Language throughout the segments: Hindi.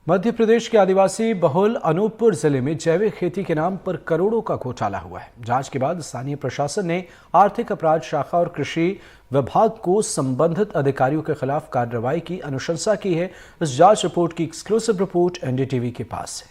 मध्य प्रदेश के आदिवासी बहुल अनूपपुर जिले में जैविक खेती के नाम पर करोड़ों का घोटाला हुआ है। जांच के बाद स्थानीय प्रशासन ने आर्थिक अपराध शाखा और कृषि विभाग को संबंधित अधिकारियों के खिलाफ कार्रवाई की अनुशंसा की है। इस जांच रिपोर्ट की एक्सक्लूसिव रिपोर्ट एनडीटीवी के पास है।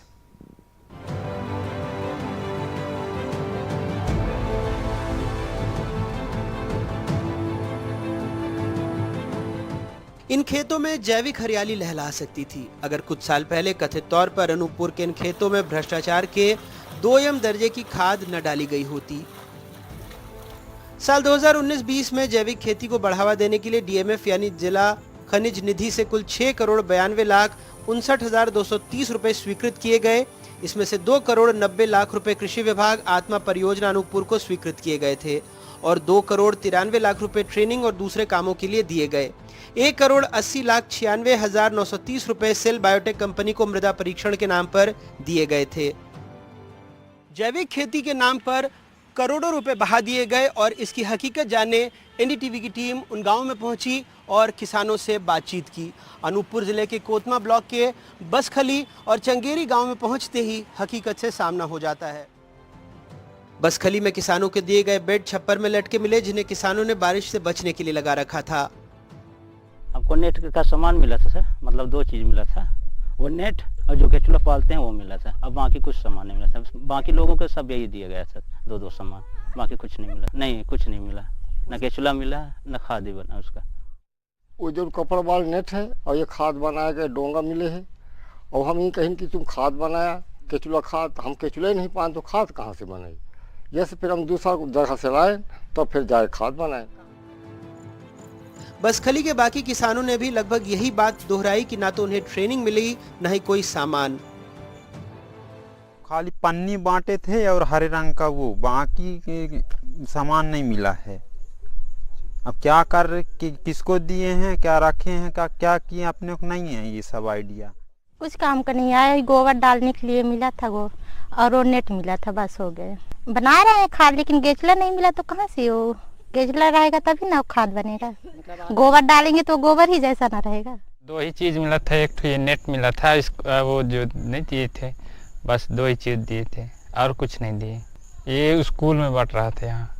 इन खेतों में जैविक हरियाली लहला सकती थी अगर कुछ साल पहले कथित तौर पर अनूपपुर के इन खेतों में भ्रष्टाचार के 2M दर्जे की खाद न डाली गई होती। साल 2019-20 में जैविक खेती को बढ़ावा देने के लिए डीएमएफ यानी जिला खनिज निधि से कुल 6,92,59,230 रुपए स्वीकृत किए गए। इसमें से 2,90,00,000 रुपए कृषि विभाग आत्मा परियोजना अनूपपुर को स्वीकृत किए गए थे और 2,93,00,000 रुपए ट्रेनिंग और दूसरे कामों के लिए दिए गए। 1,80,96,930 रुपए सेल बायोटेक कंपनी को मृदा परीक्षण के नाम पर दिए गए थे। जैविक खेती के नाम पर करोड़ों रुपए बहा दिए गए और इसकी हकीकत जानने एनडीटीवी की टीम उन गांवों में पहुंची और किसानों से बातचीत की। अनूपपुर जिले के कोतमा ब्लॉक के बसखली और चंगेरी गांव में पहुंचते ही हकीकत से सामना हो जाता है। बसखली में किसानों के दिए गए बेड छप्पर में लटके मिले, जिन्हें किसानों ने बारिश से बचने के लिए लगा रखा था। हमको नेट का सामान मिला था सर, मतलब 2 चीज मिला था, वो नेट और जो केचुला पालते हैं वो मिला था। अब बाकी कुछ सामान नहीं मिला था, बाकी लोगों को सब यही दिया गया सर, 2 सामान, बाकी कुछ नहीं मिला। नहीं, कुछ नहीं मिला, न केचुला मिला न खाद बना उसका। वो जो कपड़ा वाल नेट है और ये खाद बनाया गया डोंगा मिले है और हम ये कहें कि तुम खाद बनाया केचुला खाद, हम केचुला ही नहीं पाए तो खाद कहाँ से बनाई। जैसे फिर हम दूसरा जगह से लाए तो फिर जाए खाद बनाए। बसखली के बाकी किसानों ने भी लगभग यही बात दोहराई कि ना तो उन्हें ट्रेनिंग मिली न ही कोई सामान। खाली पन्नी बांटे थे और हरे रंग का वो, बाकी सामान नहीं मिला है। अब क्या कर किसको दिए हैं, क्या रखे हैं, क्या किए अपने को नहीं है ये सब आइडिया। कुछ काम का नहीं आया, गोबर डालने के लिए मिला था वो और वो नेट मिला था, बस हो गए। बना रहे हैं खाद, लेकिन गेचला नहीं मिला तो कहाँ से वो गेचला रहेगा तभी ना खाद बनेगा। गोबर डालेंगे तो गोबर ही जैसा ना रहेगा। 2 ही चीज मिला था, एक तो ये नेट मिला था, वो जो नहीं दिए थे, बस 2 ही चीज दिए थे और कुछ नहीं दिए। ये स्कूल में बांट रहा था, यहाँ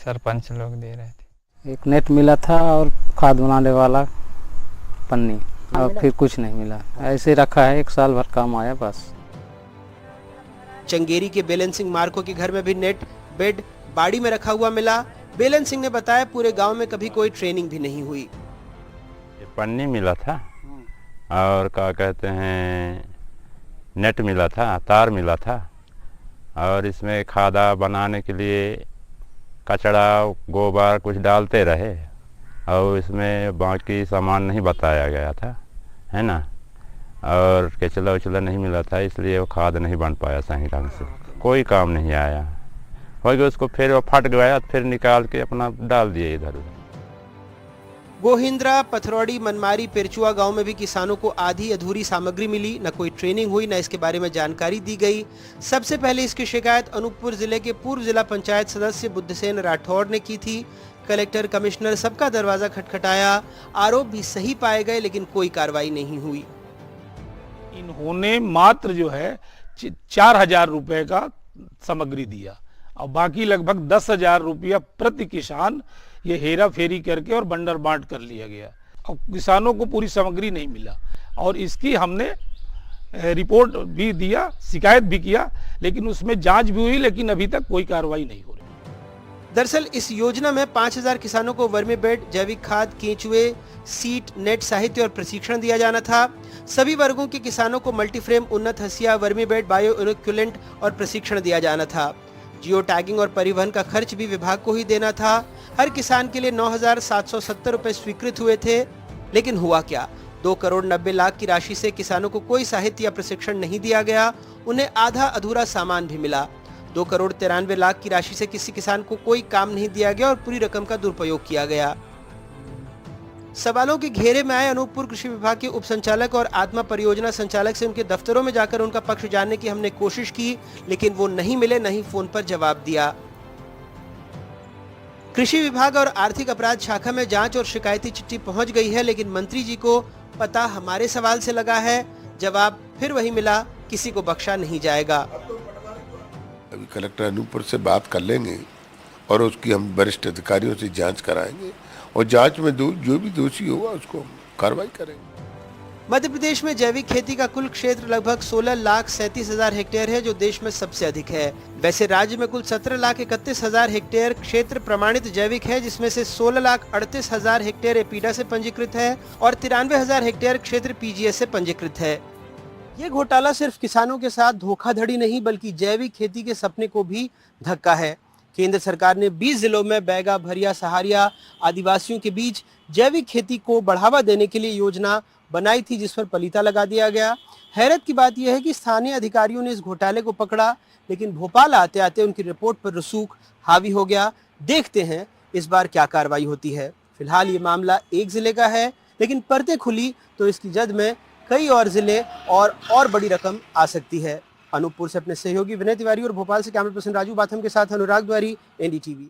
सरपंच लोग दे रहे थे। एक नेट मिला था और खाद बनाने वाला पन्नी, और फिर कुछ नहीं मिला। ऐसे रखा है, 1 साल भर काम आया बस। चंगेरी के बेलन सिंह मार्को के घर में भी नेट बेड बाड़ी में रखा हुआ मिला। बेलन सिंह ने बताया पूरे गांव में कभी कोई ट्रेनिंग भी नहीं हुई। ये पन्नी मिला था और क्या कहते हैं नेट मिला था, तार मिला था और इसमें खादा बनाने के लिए कचड़ा गोबर कुछ डालते रहे और इसमें बाकी सामान नहीं बताया गया था, है ना, और केचला उचला नहीं मिला था, इसलिए वो खाद नहीं बन पाया सही ढंग से। कोई काम नहीं आया, हो गया उसको, फिर वो फट गया, फिर निकाल के अपना डाल दिए इधर उधर। गोहिंद्रा, पथरौड़ी, मनमारी, पिरचुआ गांव में भी किसानों को आधी अधूरी सामग्री मिली, न कोई ट्रेनिंग हुई, न इसके बारे में जानकारी दी गई। सबसे पहले इसकी शिकायत अनूपपुर जिले के पूर्व जिला पंचायत सदस्य बुद्धसेन राठौड़ ने की थी। कलेक्टर, कमिश्नर सबका दरवाजा खटखटाया, आरोप भी सही पाए गए, लेकिन कोई कार्रवाई नहीं हुई। इन्होंने मात्र जो है 4,000 रुपए का सामग्री दिया और बाकी लगभग 10,000 रुपया प्रति किसान ये हेरा फेरी करके और बंडर बांट कर लिया गया और किसानों को पूरी सामग्री नहीं मिला। और इसकी हमने रिपोर्ट भी दिया, शिकायत भी किया, लेकिन उसमें जांच भी हुई, लेकिन अभी तक कोई कार्रवाई नहीं हो रही। दरअसल इस योजना में 5,000 किसानों को वर्मी बेड, जैविक खाद, केंचुए, सीट, नेट, साहित्य और प्रशिक्षण दिया जाना था। सभी वर्गों के किसानों को मल्टीफ्रेम, उन्नत हसिया, वर्मी बेड, बायो इनोक्युलेंट और प्रशिक्षण दिया जाना था। जियो टैगिंग और परिवहन का खर्च भी विभाग को ही देना था। हर किसान के लिए 9,770 रुपए स्वीकृत हुए थे, लेकिन हुआ क्या? 2,90,00,000 की राशि से किसानों को कोई साहित्य या प्रशिक्षण नहीं दिया गया, उन्हें आधा अधूरा सामान भी मिला। 2,93,00,000 की राशि से किसी किसान को कोई काम नहीं दिया गया और पूरी रकम का दुरुपयोग किया गया। सवालों के घेरे में आए अनूपपुर कृषि विभाग के उप संचालक और आत्मा परियोजना संचालक से उनके दफ्तरों में जाकर उनका पक्ष जानने की हमने कोशिश की, लेकिन वो नहीं मिले, नहीं फोन पर जवाब दिया। कृषि विभाग और आर्थिक अपराध शाखा में जांच और शिकायती चिट्ठी पहुंच गई है, लेकिन मंत्री जी को पता हमारे सवाल से लगा है। जवाब फिर वही मिला, किसी को बख्शा नहीं जाएगा। अभी कलेक्टर अनूपपुर से बात कर लेंगे और उसकी हम वरिष्ठ अधिकारियों से जांच कराएंगे और जांच में जो भी दोषी होगा उसको कार्रवाई करेंगे। मध्य प्रदेश में जैविक खेती का कुल क्षेत्र लगभग 16,37,000 हेक्टेयर है, जो देश में सबसे अधिक है। वैसे राज्य में कुल 17,31,000 हेक्टेयर क्षेत्र प्रमाणित जैविक है, जिसमें से 16,38,000 हेक्टेयर एपीडा से पंजीकृत है और 93,000 हेक्टेयर क्षेत्र पीजीएस से पंजीकृत है। ये घोटाला सिर्फ किसानों के साथ धोखाधड़ी नहीं, बल्कि जैविक खेती के सपने को भी धक्का है। केंद्र सरकार ने 20 जिलों में बैगा, भरिया, सहारिया आदिवासियों के बीच जैविक खेती को बढ़ावा देने के लिए योजना बनाई थी, जिस पर पलीता लगा दिया गया। हैरत की बात यह है कि स्थानीय अधिकारियों ने इस घोटाले को पकड़ा, लेकिन भोपाल आते आते उनकी रिपोर्ट पर रसूख हावी हो गया। देखते हैं इस बार क्या कार्रवाई होती है। फिलहाल ये मामला एक जिले का है, लेकिन परतें खुली तो इसकी जद में कई और जिले और बड़ी रकम आ सकती है। अनूपपुर से अपने सहयोगी विनय तिवारी और भोपाल से कैमरा पर्सन राजू बाथम के साथ अनुराग द्वारी, एनडीटीवी।